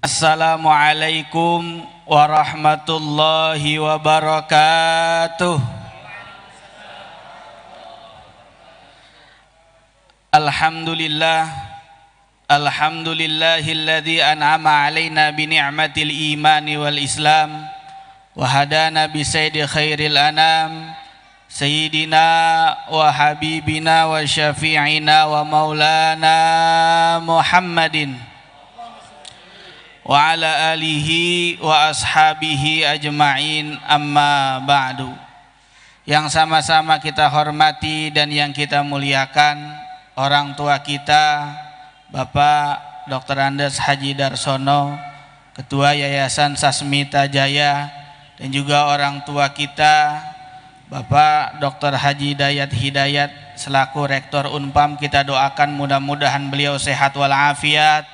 Assalamualaikum warahmatullahi wabarakatuh. Alhamdulillahilladzi an'ama alaina bi ni'matil imani wal islam wa hadana bi sayyidi khairil anam sayyidina wa habibina wa syafi'ina wa maulana Muhammadin wa ala alihi wa ashabihi ajma'in, amma ba'du. Yang sama-sama kita hormati dan yang kita muliakan orang tua kita, Bapak Dr. Andes Haji Darsono, Ketua Yayasan Sasmita Jaya, dan juga orang tua kita Bapak Dr. Haji Dayat Hidayat selaku Rektor Unpam. Kita doakan mudah-mudahan beliau sehat walafiat,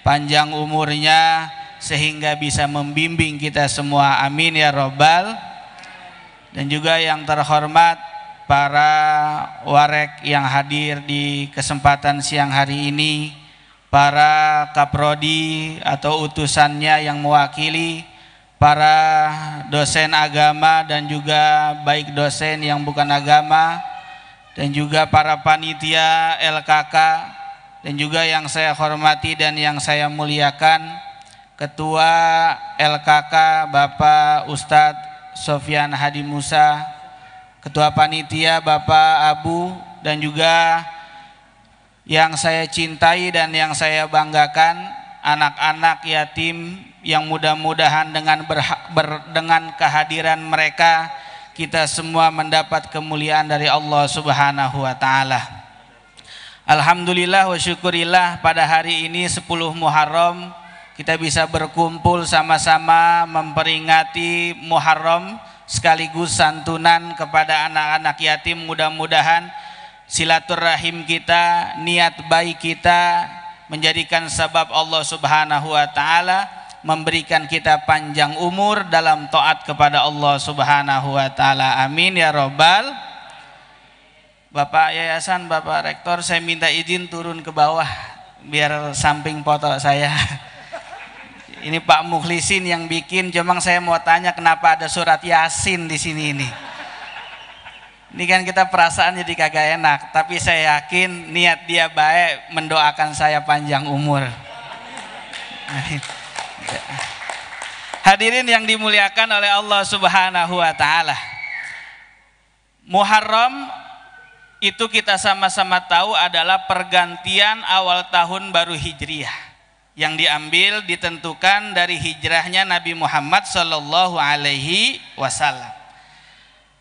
panjang umurnya sehingga bisa membimbing kita semua, amin ya robbal. Dan juga yang terhormat para warek yang hadir di kesempatan siang hari ini, para kaprodi atau utusannya yang mewakili, para dosen agama dan juga baik dosen yang bukan agama, dan juga para panitia LKK, dan juga yang saya hormati dan yang saya muliakan Ketua LKK Bapak Ustadz Sofyan Hadi Musa, Ketua Panitia Bapak Abu, dan juga yang saya cintai dan yang saya banggakan anak-anak yatim yang mudah-mudahan dengan kehadiran mereka kita semua mendapat kemuliaan dari Allah Subhanahu wa taala. Alhamdulillah wa syukurillah, pada hari ini 10 Muharram kita bisa berkumpul sama-sama memperingati Muharram sekaligus santunan kepada anak-anak yatim. Mudah-mudahan silaturahim kita, niat baik kita menjadikan sebab Allah Subhanahu wa taala memberikan kita panjang umur dalam taat kepada Allah Subhanahu wa taala, amin ya robbal. Bapak Yayasan, Bapak Rektor, saya minta izin turun ke bawah biar samping foto saya. Ini Pak Mukhlisin yang bikin, cuma saya mau tanya kenapa ada surat Yasin di sini ini. Ini kan kita perasaan jadi kagak enak, tapi saya yakin niat dia baik mendoakan saya panjang umur. Hadirin yang dimuliakan oleh Allah Subhanahu wa taala. Muharram itu kita sama-sama tahu adalah pergantian awal tahun baru Hijriah yang diambil ditentukan dari hijrahnya Nabi Muhammad Sallallahu Alaihi Wasallam.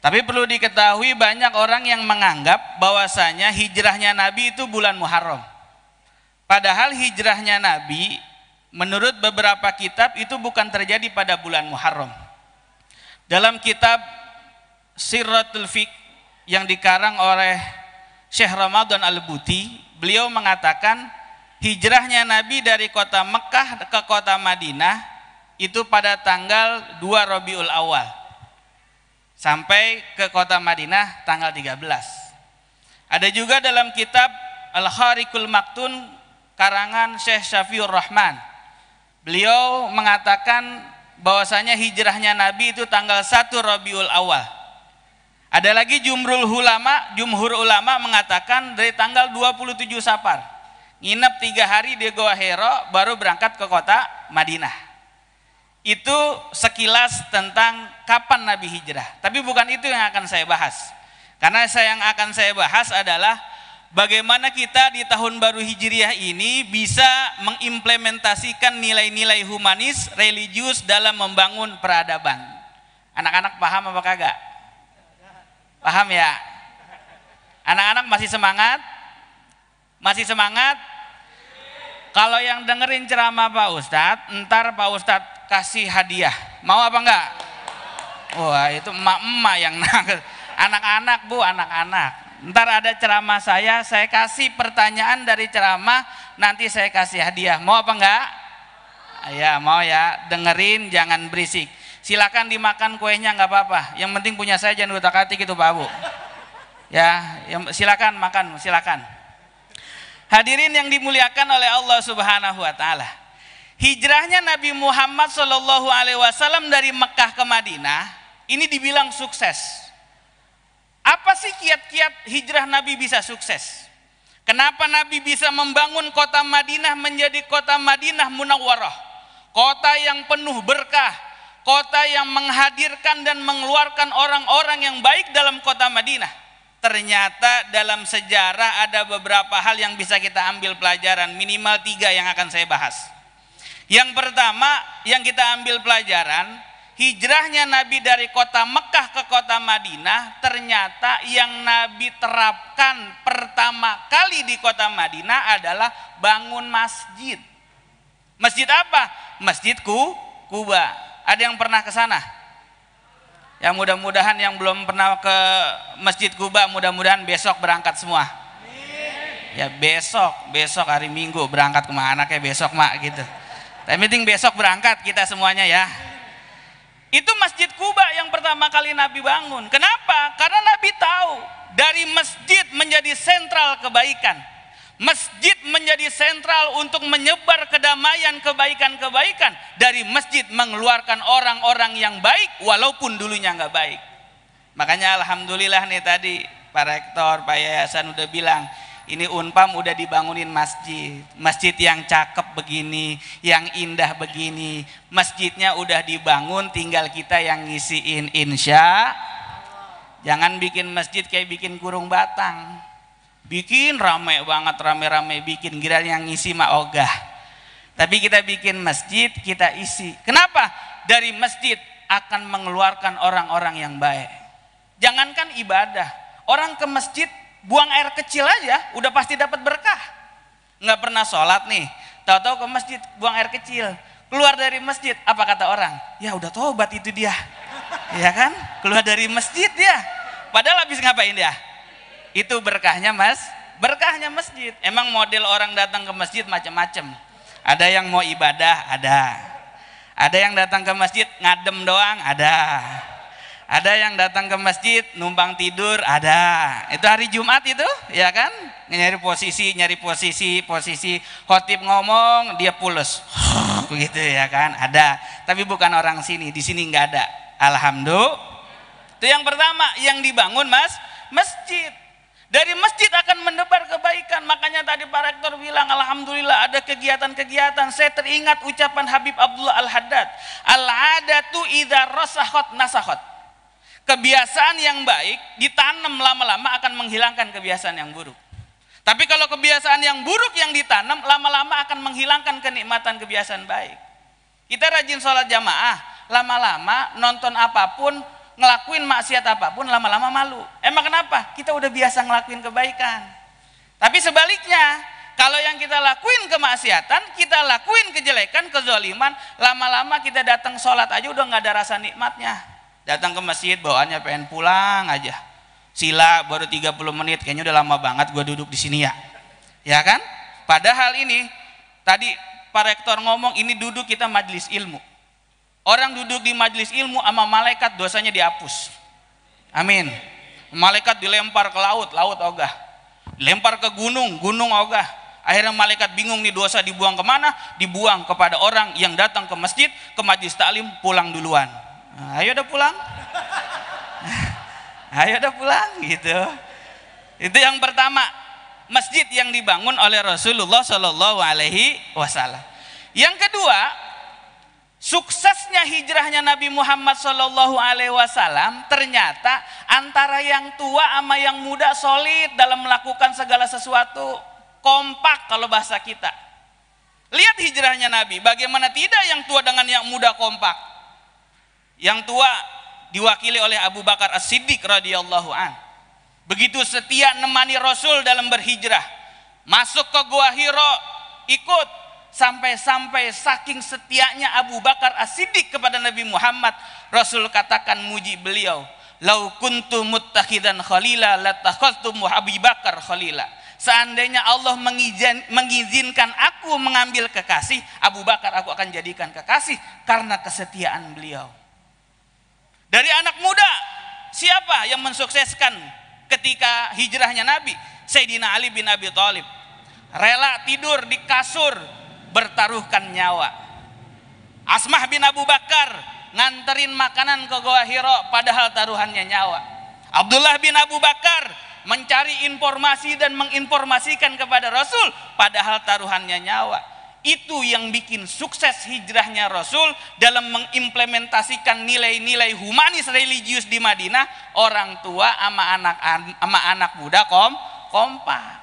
Tapi perlu diketahui banyak orang yang menganggap bahwasanya hijrahnya Nabi itu bulan Muharram. Padahal hijrahnya Nabi menurut beberapa kitab itu bukan terjadi pada bulan Muharram. Dalam kitab Sirratul Fiqh yang dikarang oleh Syekh Ramadan Al-Buti, beliau mengatakan hijrahnya Nabi dari kota Mekah ke kota Madinah itu pada tanggal 2 Rabiul Awal sampai ke kota Madinah tanggal 13. Ada juga dalam kitab Al-Khariqul Maktun karangan Syekh Syafiur Rahman, beliau mengatakan bahwasanya hijrahnya Nabi itu tanggal 1 Rabiul Awal. Ada lagi jumhur ulama mengatakan dari tanggal 27 Safar, nginep 3 hari di Goa Hiro baru berangkat ke kota Madinah. Itu sekilas tentang kapan Nabi hijrah. Tapi bukan itu yang akan saya bahas. Karena yang akan saya bahas adalah bagaimana kita di tahun baru Hijriah ini bisa mengimplementasikan nilai-nilai humanis, religius dalam membangun peradaban. Anak-anak paham apa kagak? Paham ya? Anak-anak masih semangat? Masih semangat? Kalau yang dengerin ceramah Pak Ustadz, ntar Pak Ustadz kasih hadiah. Mau apa enggak? Wah, itu emak-emak yang anak-anak Bu, anak-anak. Ntar ada ceramah saya kasih pertanyaan dari ceramah, nanti saya kasih hadiah. Mau apa enggak? Ya mau ya, dengerin jangan berisik. Silakan dimakan kuenya nggak apa-apa. Yang penting punya saya jangan utak-atik gitu Pak Bu. Ya, silakan makan, silakan. Hadirin yang dimuliakan oleh Allah Subhanahu wa taala. Hijrahnya Nabi Muhammad SAW dari Mekah ke Madinah ini dibilang sukses. Apa sih kiat-kiat hijrah Nabi bisa sukses? Kenapa Nabi bisa membangun kota Madinah menjadi kota Madinah Munawwarah? Kota yang penuh berkah, kota yang menghadirkan dan mengeluarkan orang-orang yang baik dalam kota Madinah. Ternyata dalam sejarah ada beberapa hal yang bisa kita ambil pelajaran, minimal 3 yang akan saya bahas. Yang pertama yang kita ambil pelajaran, hijrahnya Nabi dari kota Mekah ke kota Madinah, ternyata yang Nabi terapkan pertama kali di kota Madinah adalah bangun masjid. Masjid apa? Masjid Quba. Ada yang pernah ke sana? Ya, mudah-mudahan yang belum pernah ke Masjid Quba, mudah-mudahan besok berangkat semua. Ya besok hari Minggu berangkat kemana kayak besok mak gitu. Tapi penting besok berangkat kita semuanya ya. Itu Masjid Quba yang pertama kali Nabi bangun. Kenapa? Karena Nabi tahu dari masjid menjadi sentral kebaikan. Masjid menjadi sentral untuk menyebar kedamaian, kebaikan-kebaikan. Dari masjid mengeluarkan orang-orang yang baik walaupun dulunya nggak baik. Makanya alhamdulillah nih tadi Pak Rektor, Pak Yayasan udah bilang, ini Unpam udah dibangunin masjid. Masjid yang cakep begini, yang indah begini. Masjidnya udah dibangun, tinggal kita yang ngisiin, insya. Jangan bikin masjid kayak bikin kurung batang. Bikin rame banget, rame-rame bikin, kira yang ngisi mah ogah. Tapi kita bikin masjid, kita isi. Kenapa? Dari masjid akan mengeluarkan orang-orang yang baik. Jangankan ibadah, orang ke masjid buang air kecil aja udah pasti dapat berkah. Nggak pernah sholat nih, tahu-tahu ke masjid buang air kecil, keluar dari masjid apa kata orang? Ya udah tobat itu dia, ya kan? Keluar dari masjid dia, padahal habis ngapain dia? Itu berkahnya berkahnya masjid. Emang model orang datang ke masjid macam-macam. Ada yang mau ibadah, ada yang datang ke masjid ngadem doang, ada yang datang ke masjid numpang tidur, ada. Itu hari Jumat itu, ya kan? Nyari posisi, khotib ngomong dia pules, begitu ya kan? Ada. Tapi bukan orang sini, di sini nggak ada. Alhamdulillah. Itu yang pertama yang dibangun masjid. Dari masjid akan mendebar kebaikan. Makanya tadi Pak Rektor bilang alhamdulillah ada kegiatan-kegiatan. Saya teringat ucapan Habib Abdullah Al-Haddad, al-adatu idza rasakhat nasakhot. Kebiasaan yang baik ditanam lama-lama akan menghilangkan kebiasaan yang buruk. Tapi kalau kebiasaan yang buruk yang ditanam lama-lama akan menghilangkan kenikmatan kebiasaan baik. Kita rajin sholat jamaah, lama-lama nonton apapun, ngelakuin maksiat apapun, lama-lama malu. Emang kenapa? Kita udah biasa ngelakuin kebaikan. Tapi sebaliknya, kalau yang kita lakuin kemaksiatan, kita lakuin kejelekan, kezaliman, lama-lama kita datang sholat aja udah nggak ada rasa nikmatnya. Datang ke masjid bawaannya pengen pulang aja. Sila baru 30 menit, kayaknya udah lama banget gue duduk di sini ya. Ya kan? Padahal ini tadi Pak Rektor ngomong ini duduk kita majelis ilmu. Orang duduk di majelis ilmu sama malaikat dosanya dihapus. Amin. Malaikat dilempar ke laut, laut ogah. Dilempar ke gunung, gunung ogah. Akhirnya malaikat bingung nih dosa dibuang kemana? Dibuang kepada orang yang datang ke masjid, ke majelis taklim, pulang duluan. Nah, ayo udah pulang. Ayo udah pulang gitu. Itu yang pertama, masjid yang dibangun oleh Rasulullah Shallallahu Alaihi Wasallam. Yang kedua, suksesnya hijrahnya Nabi Muhammad Shallallahu Alaihi Wasallam ternyata antara yang tua sama yang muda solid dalam melakukan segala sesuatu, kompak kalau bahasa kita. Lihat hijrahnya Nabi, bagaimana tidak yang tua dengan yang muda kompak. Yang tua diwakili oleh Abu Bakar As-Siddiq radhiyallahu an. Begitu setia nemani Rasul dalam berhijrah, masuk ke Gua Hiro ikut. Sampai-sampai saking setianya Abu Bakar As-Siddiq kepada Nabi Muhammad, Rasul katakan muji beliau, lau kuntu muttakhidan khalila latakhadhtu Abu Bakar khalila. Seandainya Allah mengizinkan aku mengambil kekasih, Abu Bakar aku akan jadikan kekasih karena kesetiaan beliau. Dari anak muda, siapa yang mensukseskan ketika hijrahnya Nabi? Sayyidina Ali bin Abi Thalib. Rela tidur di kasur, bertaruhkan nyawa. Asmah bin Abu Bakar nganterin makanan ke Goa Hiro padahal taruhannya nyawa. Abdullah bin Abu Bakar mencari informasi dan menginformasikan kepada Rasul padahal taruhannya nyawa. Itu yang bikin sukses hijrahnya Rasul dalam mengimplementasikan nilai-nilai humanis religius di Madinah. Orang tua sama anak muda kompak.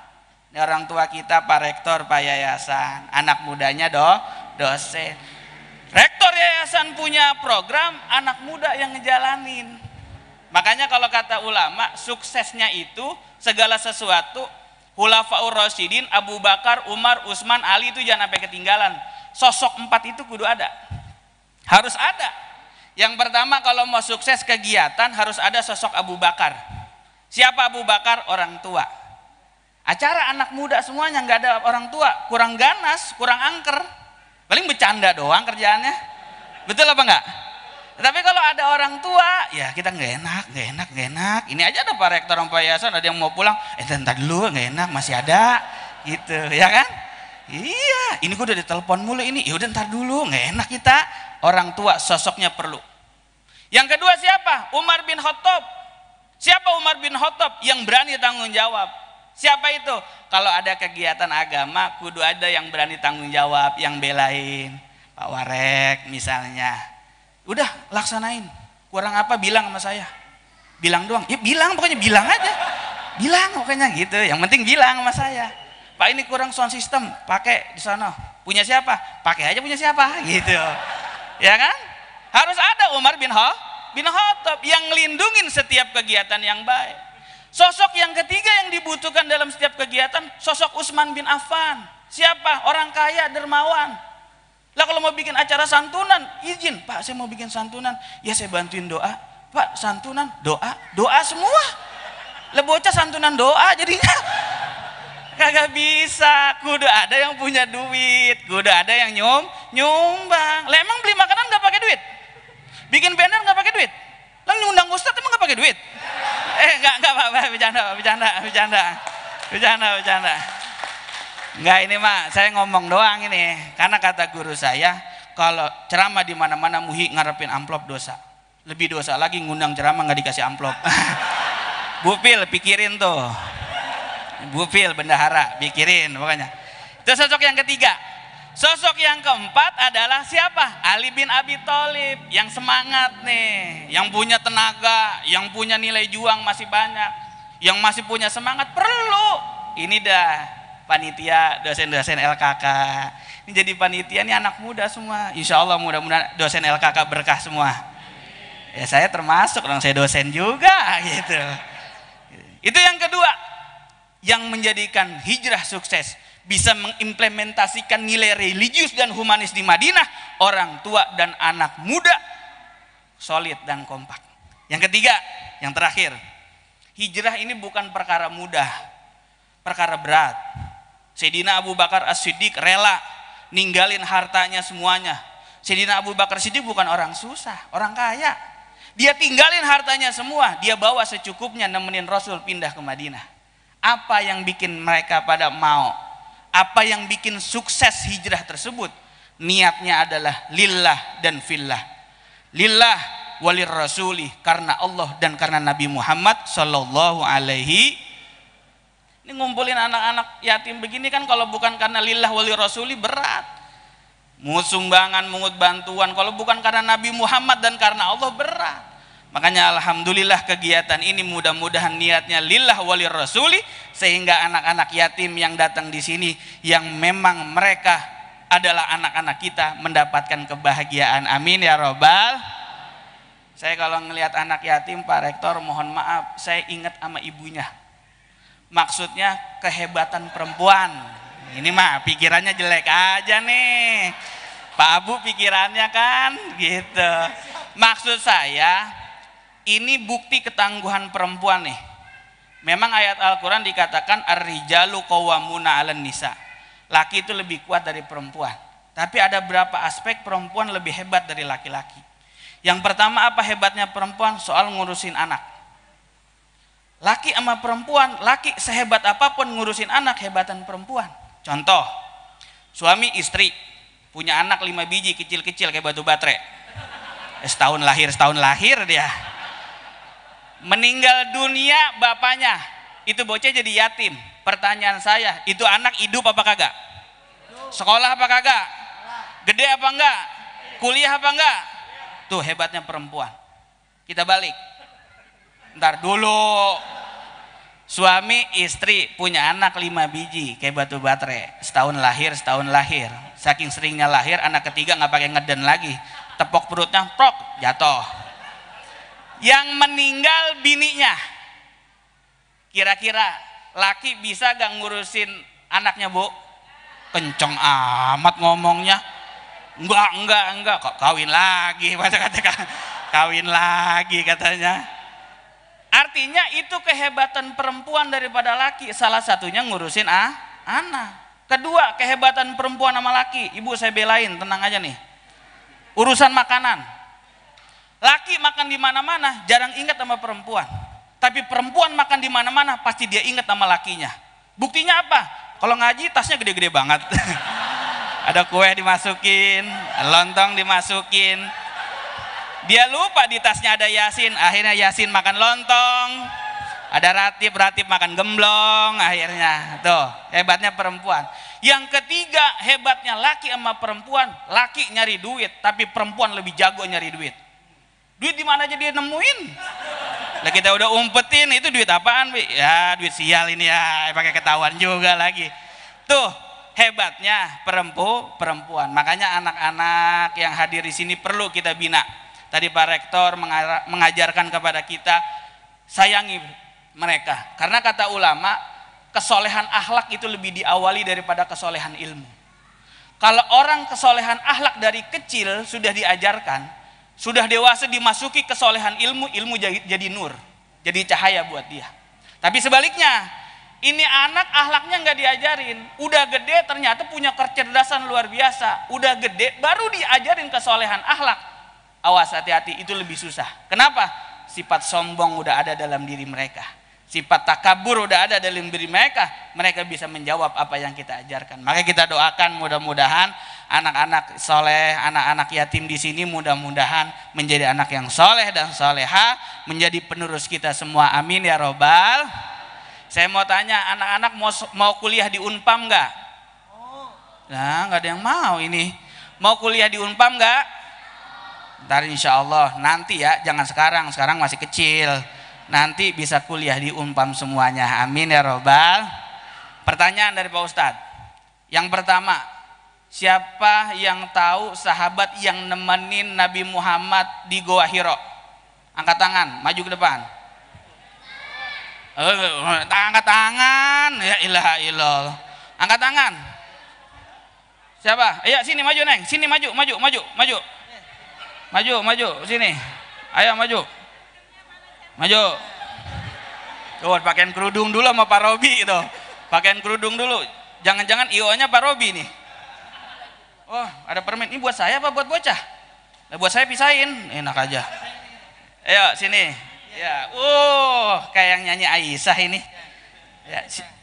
Ini orang tua kita Pak Rektor, Pak Yayasan, anak mudanya dosen. Rektor yayasan punya program, anak muda yang ngejalanin. Makanya kalau kata ulama, suksesnya itu segala sesuatu Khulafaur Rasyidin, Abu Bakar, Umar, Utsman, Ali itu jangan sampai ketinggalan. Sosok 4 itu kudu ada. Harus ada. Yang pertama kalau mau sukses kegiatan harus ada sosok Abu Bakar. Siapa Abu Bakar? Orang tua. Acara anak muda semuanya nggak ada orang tua, kurang ganas, kurang angker. Paling bercanda doang kerjaannya. Betul apa enggak? Tapi kalau ada orang tua, ya kita nggak enak. Ini aja ada Pak Rektor sama Pak Yayasan, ada yang mau pulang, entar dulu nggak enak, masih ada, gitu, ya kan? Iya, ini gue udah ditelepon mulu ini, ya udah ntar dulu, nggak enak kita. Orang tua sosoknya perlu. Yang kedua siapa? Umar bin Khattab. Siapa Umar bin Khattab? Yang berani tanggung jawab. Siapa itu? Kalau ada kegiatan agama, kudu ada yang berani tanggung jawab, yang belain. Pak Warek misalnya. Udah laksanain, kurang apa bilang sama saya, bilang doang, ya bilang pokoknya bilang aja, bilang pokoknya gitu, yang penting bilang sama saya, Pak ini kurang sound system, pakai di sana, punya siapa, pakai aja punya siapa, gitu, ya kan? Harus ada Umar bin Khattab yang ngelindungin setiap kegiatan yang baik. Sosok yang ketiga yang dibutuhkan dalam setiap kegiatan, sosok Utsman bin Affan. Siapa? Orang kaya, dermawan. Lah kalau mau bikin acara santunan, izin, Pak saya mau bikin santunan, ya saya bantuin doa, Pak santunan, doa semua. Lah bocah santunan doa jadinya. Kagak bisa, kudu ada yang punya duit, kudu ada yang nyumbang. Lah emang beli makanan nggak pakai duit? Bikin banner nggak pakai duit? Lah ngundang ustadz emang nggak pakai duit? Nggak Pak, bercanda. Enggak, ini mah saya ngomong doang ini. Karena kata guru saya, kalau ceramah di mana-mana muhi ngarepin amplop dosa. Lebih dosa lagi ngundang ceramah nggak dikasih amplop. Bu Pil pikirin tuh. Bu Pil bendahara pikirin pokoknya. Itu sosok yang ketiga. Sosok yang keempat adalah siapa? Ali bin Abi Thalib, yang semangat nih, yang punya tenaga, yang punya nilai juang masih banyak, yang masih punya semangat perlu. Ini dah panitia, dosen-dosen LKK. Ini jadi panitia nih anak muda semua. Insya Allah mudah-mudahan dosen LKK berkah semua. Ya saya termasuk dong, saya dosen juga gitu. Itu yang kedua, yang menjadikan hijrah sukses, bisa mengimplementasikan nilai religius dan humanis di Madinah. Orang tua dan anak muda solid dan kompak. Yang ketiga, yang terakhir, hijrah ini bukan perkara mudah, perkara berat. Sayyidina Abu Bakar As-Siddiq rela ninggalin hartanya semuanya. Sayyidina Abu Bakar As-Siddiq bukan orang susah, orang kaya. Dia tinggalin hartanya semua, dia bawa secukupnya nemenin Rasul pindah ke Madinah. Apa yang bikin mereka pada mau? Apa yang bikin sukses hijrah tersebut? Niatnya adalah lillah dan fillah. Lillah walir rasuli, karena Allah dan karena Nabi Muhammad sallallahu alaihi. Ini ngumpulin anak-anak yatim begini kan kalau bukan karena lillah wali rasuli berat. Mungut sumbangan, mungut bantuan, kalau bukan karena Nabi Muhammad dan karena Allah berat. Makanya alhamdulillah kegiatan ini mudah-mudahan niatnya lillah wali rasuli, sehingga anak-anak yatim yang datang di sini yang memang mereka adalah anak-anak kita mendapatkan kebahagiaan. Amin ya robbal. Saya kalau ngelihat anak yatim Pak Rektor mohon maaf, saya ingat sama ibunya. Maksudnya kehebatan perempuan. Ini mah pikirannya jelek aja nih. Pak Abu pikirannya kan gitu. Maksud saya ini bukti ketangguhan perempuan nih. Memang ayat Al-Quran dikatakan ar-rijalu qawwamuna 'alan nisa. Laki itu lebih kuat dari perempuan. Tapi ada berapa aspek perempuan lebih hebat dari laki-laki. Yang pertama apa hebatnya perempuan? Soal ngurusin anak. Laki sama perempuan, laki sehebat apapun ngurusin anak, hebatan perempuan. Contoh, suami istri, punya anak 5 biji kecil-kecil kayak batu baterai. Setahun lahir dia. Meninggal dunia bapaknya, itu bocah jadi yatim. Pertanyaan saya, itu anak hidup apa kagak? Sekolah apa kagak? Gede apa enggak? Kuliah apa enggak? Tuh hebatnya perempuan. Kita balik. Ntar dulu. Suami istri punya anak 5 biji kayak batu baterai. Setahun lahir. Saking seringnya lahir, anak ketiga nggak pakai ngeden lagi. Tepok perutnya, prok, jatuh. Yang meninggal bininya. Kira-kira laki bisa gak ngurusin anaknya, Bu? Kenceng amat ngomongnya. Enggak, kok kawin lagi, kawin lagi katanya. Artinya itu kehebatan perempuan daripada laki. Salah satunya ngurusin anak. Kedua, kehebatan perempuan sama laki. Ibu saya belain, tenang aja nih. Urusan makanan. Laki makan di mana-mana, jarang ingat sama perempuan. Tapi perempuan makan di mana-mana, pasti dia ingat sama lakinya. Buktinya apa? Kalau ngaji tasnya gede-gede banget. Ada kue dimasukin, lontong dimasukin. Dia lupa di tasnya ada Yasin, akhirnya Yasin makan lontong. Ada Ratib makan gemblong akhirnya. Tuh, hebatnya perempuan. Yang ketiga, hebatnya laki sama perempuan. Laki nyari duit, tapi perempuan lebih jago nyari duit. Duit di mana aja dia nemuin. Lah kita udah umpetin, itu duit apaan, Bi? Ya, duit sial ini ya, pakai ketahuan juga lagi. Tuh, hebatnya perempuan. Makanya anak-anak yang hadir di sini perlu kita bina. Tadi Pak Rektor mengajarkan kepada kita, sayangi mereka. Karena kata ulama, kesolehan akhlak itu lebih diawali daripada kesolehan ilmu. Kalau orang kesolehan akhlak dari kecil sudah diajarkan, sudah dewasa dimasuki kesolehan ilmu jadi nur, jadi cahaya buat dia. Tapi sebaliknya, ini anak akhlaknya nggak diajarin, udah gede ternyata punya kecerdasan luar biasa, udah gede baru diajarin kesolehan akhlak. Awas, hati-hati, itu lebih susah. Kenapa? Sifat sombong udah ada dalam diri mereka. Sifat takabur udah ada dalam diri mereka. Mereka bisa menjawab apa yang kita ajarkan. Maka kita doakan mudah-mudahan anak-anak soleh, anak-anak yatim di sini mudah-mudahan menjadi anak yang soleh dan soleha, menjadi penerus kita semua. Amin ya robbal. Saya mau tanya, anak-anak mau kuliah di Unpam nggak? Nah, nggak ada yang mau ini. Mau kuliah di Unpam nggak? Ntar insya Allah nanti ya, jangan sekarang masih kecil. Nanti bisa kuliah di Unpam semuanya. Amin ya robbal. Pertanyaan dari Pak Ustadz. Yang pertama, siapa yang tahu sahabat yang nemenin Nabi Muhammad di Goa Hiro? Angkat tangan, maju ke depan. Angkat tangan, ya ilaha illallah. Angkat tangan. Siapa? Ayo sini maju Neng, sini maju. Maju, sini. Ayo maju. Tuh, pakaian kerudung dulu sama Pak Robi itu. Pakaian kerudung dulu. Jangan-jangan IO-nya Pak Robi nih. Oh, ada permen. Ini buat saya apa buat bocah? Nah, buat saya pisahin. Enak aja. Ayo sini. Ya, kayak yang nyanyi Aisyah ini.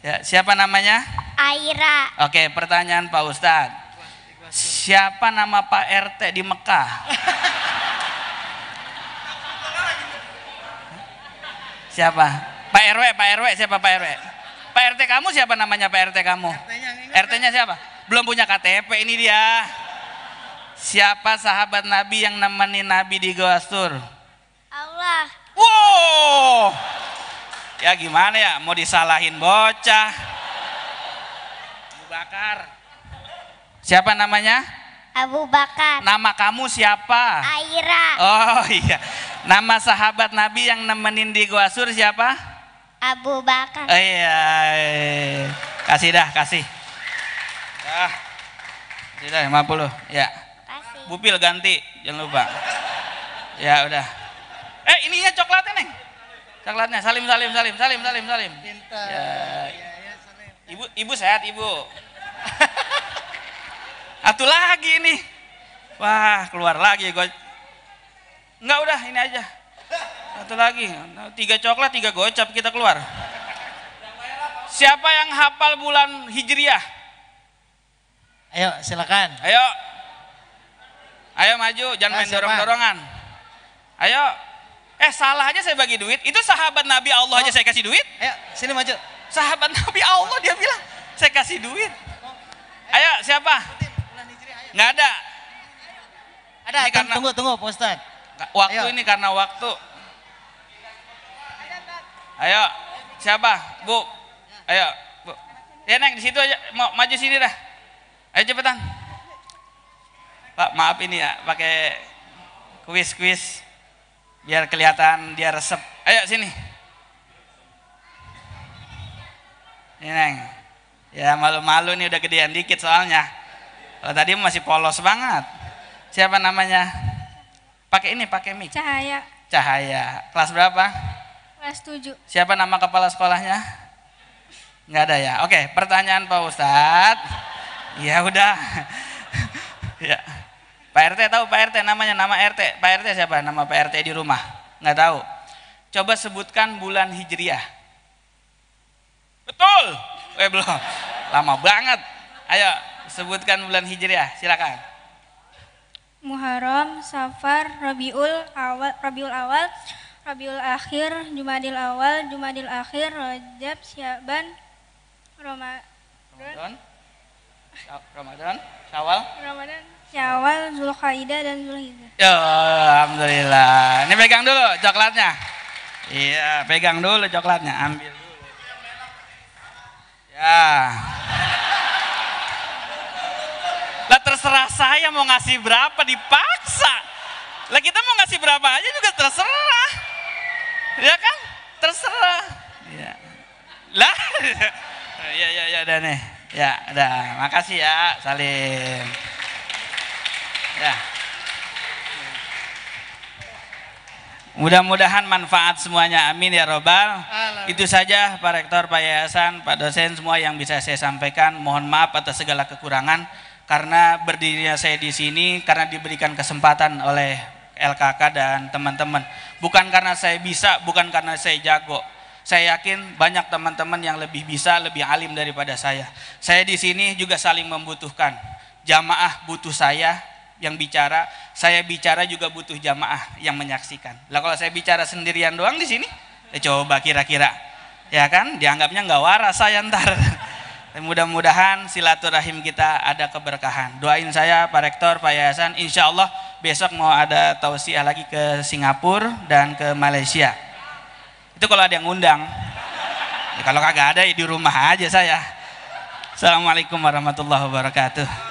Ya, siapa namanya? Aira. Oke, pertanyaan Pak Ustadz. Siapa nama Pak RT di Mekah? Siapa? Pak RW, siapa Pak RW? Pak RT kamu siapa namanya Pak RT kamu? RT-nya siapa? Belum punya KTP ini dia. Siapa sahabat Nabi yang nemenin Nabi di Goa Sur? Allah. Wow. Ya gimana ya, mau disalahin bocah. Abu Bakar. Siapa namanya? Abu Bakar. Nama kamu siapa? Aira. Oh iya. Nama sahabat Nabi yang nemenin di Goa Sur siapa? Abu Bakar. Oh iya. Kasih dah. Kasih dah 50. Ya. Kasih. Bupil ganti, jangan lupa. Ya udah. Ininya coklatnya Neng. Coklatnya salim. Pintar. Ya. Ya, salim. Ibu sehat ibu. Atuh lagi ini. Wah, keluar lagi gue. Enggak, udah ini aja. Satu lagi. 3 coklat, 3 gocap, kita keluar. Siapa yang hafal bulan Hijriah? Ayo silakan. Ayo. Ayo maju, jangan main siapa? dorong-dorongan. Ayo. Salah aja saya bagi duit. Itu sahabat Nabi Allah aja saya kasih duit. Ayo, sini maju. Sahabat Nabi Allah dia bilang, saya kasih duit. Ayo, siapa? Nggak ada. Ada, Ini karena- tunggu Pak Ustadz. Waktu Ayo. ini karena waktu. Ayo, siapa? Bu. Ayo, Bu. Ya Neng, di situ aja. Mau maju sini dah. Ayo cepetan. Pak, maaf ini ya, pakai kuis biar kelihatan dia resep. Ayo sini. Ini Neng. Ya malu-malu nih udah gedean dikit soalnya. Kalau tadi masih polos banget. Siapa namanya? Pakai ini, pakai mic. Cahaya. Cahaya. Kelas berapa? Kelas 7. Siapa nama kepala sekolahnya? Nggak ada ya. Oke, pertanyaan Pak Ustadz. Ya udah. Ya. Pak RT tahu Pak RT namanya, nama RT. Pak RT siapa? Nama Pak RT di rumah? Nggak tahu. Coba sebutkan bulan Hijriah. Betul. Belum. Lama banget. Ayo, sebutkan bulan Hijriah. Silakan. Muharram, Safar, Rabiul Awal, Rabiul Akhir, Jumadil Awal, Jumadil Akhir, Rajab, Syaban, Ramadan, Syawal. Syawal, Zulqa'dah dan Zulhijjah. Ya, alhamdulillah. Ini pegang dulu coklatnya. Iya, pegang dulu coklatnya, ambil dulu. Ya. Lah terserah saya mau ngasih berapa, dipaksa. Lah kita mau ngasih berapa aja juga terserah. Ya kan? Terserah. Ya. Lah. Ya udah nih. Ya, udah. Makasih ya, salim. Ya. Mudah-mudahan manfaat semuanya, amin ya robbal. Itu saja Pak Rektor, Pak Yayasan, Pak dosen semua yang bisa saya sampaikan. Mohon maaf atas segala kekurangan karena berdirinya saya di sini karena diberikan kesempatan oleh LKK dan teman-teman. Bukan karena saya bisa, bukan karena saya jago. Saya yakin banyak teman-teman yang lebih bisa, lebih alim daripada saya. Saya di sini juga saling membutuhkan. Jamaah butuh saya yang bicara, saya bicara juga butuh jamaah yang menyaksikan. Lah kalau saya bicara sendirian doang di sini, coba kira-kira, ya kan? Dianggapnya nggak waras saya ntar. Mudah-mudahan silaturahim kita ada keberkahan. Doain saya Pak Rektor, Pak Yayasan, insya Allah besok mau ada tausiah lagi ke Singapura dan ke Malaysia. Itu kalau ada yang ngundang. Ya, kalau kagak ada ya di rumah aja saya. Assalamualaikum warahmatullahi wabarakatuh.